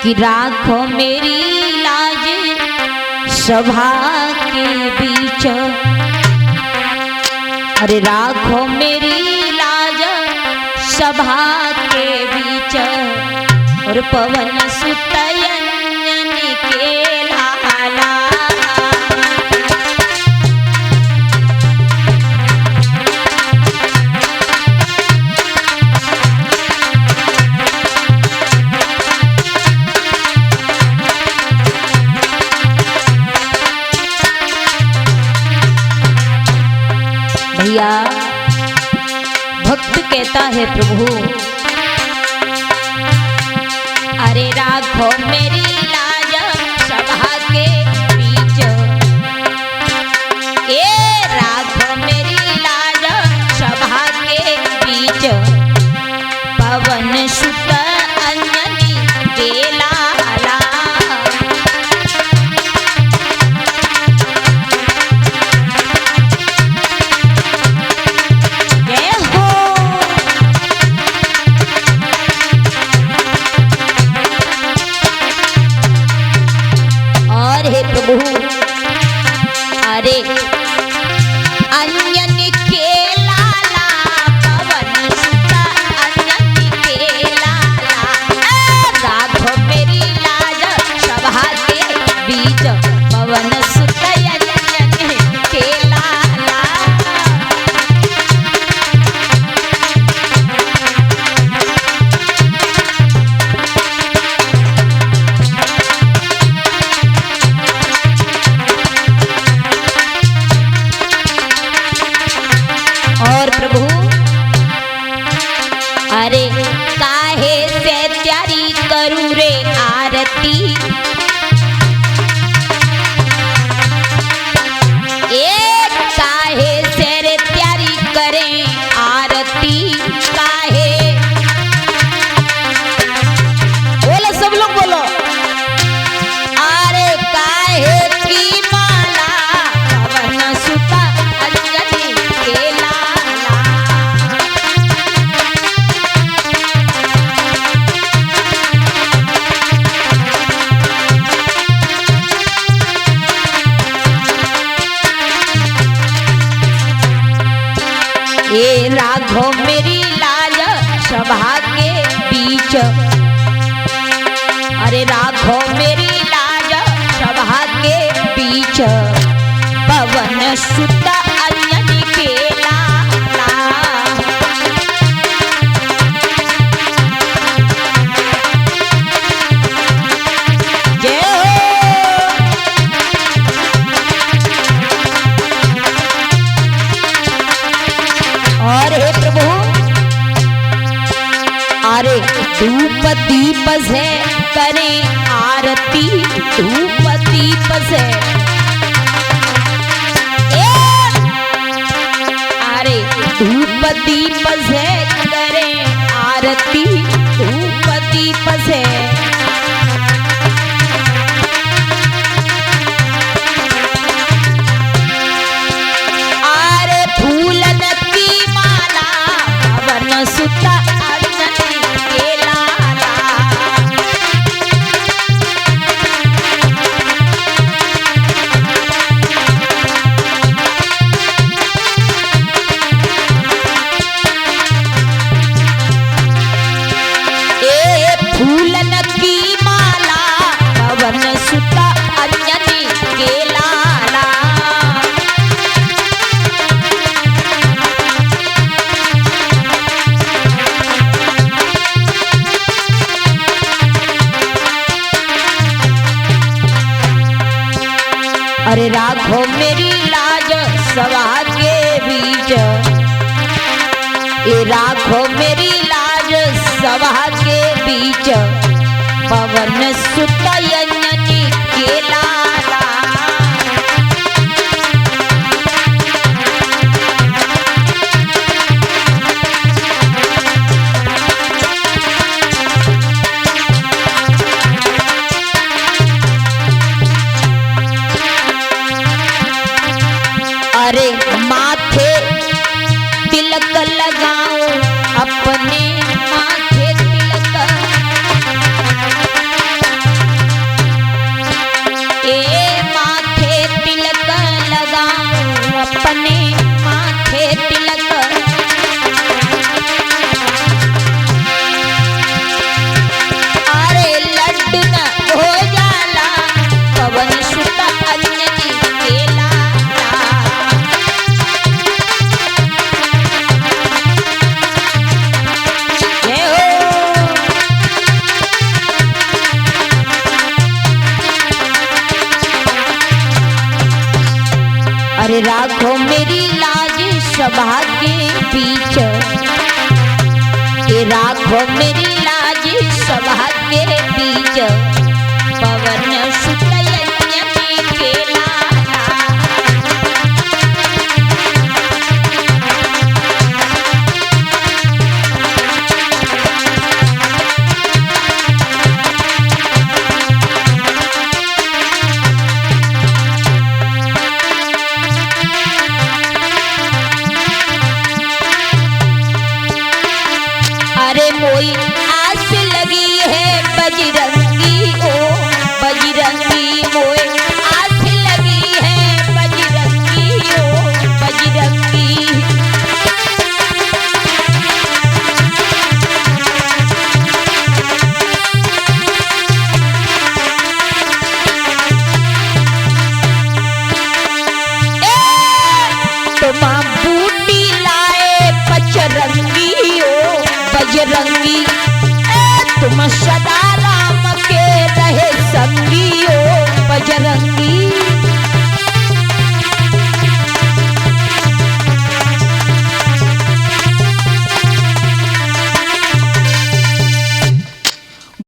कि राखो मेरी लाज सभा के बीच। अरे राखो मेरी लाज सभा के बीच और पवन सुत अंजन के लाला। भैया भक्त कहता है प्रभु अरे राखो मेरी लाज सभा के बीच। ए राखो मेरी लाज सभा के बीच पवन सुत अंजनी के लाला। अरे अंजन के लाला पवन सुत अंजन के लाला। राघव मेरी लाज सभा के बीच पवन सुत अंजन के लाला। और प्रभु अरे काहे से त्यारी करूं रे आरती। एक काहे से रे त्यारी करें आरती। काहे बोलो सब लोग बोलो। अरे काहे की माला पवन सुता अंजनी के लाला। ये राघो मेरी लाज सभा के बीच। अरे राघो मेरी लाज सभा के बीच पवन सुत अंजनी के लाला। जय हो। और हे प्रभु अरे धूप दीप से करें आरती। धूप दीप से अरे धूप दीप से करें आरती। धूप दीप से अरे फूलन की माला पवन सुत अंजनी के लाला। फूलन की माला पवन सुत अंजनी के लाला। अरे राघो मेरी लाज सभा के बीच। ये राघो मेरी लाज सभा के बीच पवन सुत अंजनी के लाला। अरे माथे तिलक लगाऊं अपने माथे तिलक। अरे राखो मेरी लाज सभा के बीच, ये राखो मेरी लाज सभा के बीच, पवन सुत यज्ञ में के लाला। अरे मोई आस लगी है बजरंगी ओ बजरंगी, मोए आस लगी है बजरंगी ओ बजरंगी। तुम बूटी लाए बजरंगी ओ बजरंगी, तुम सदा राम के रहे संगी ओ बजरंगी।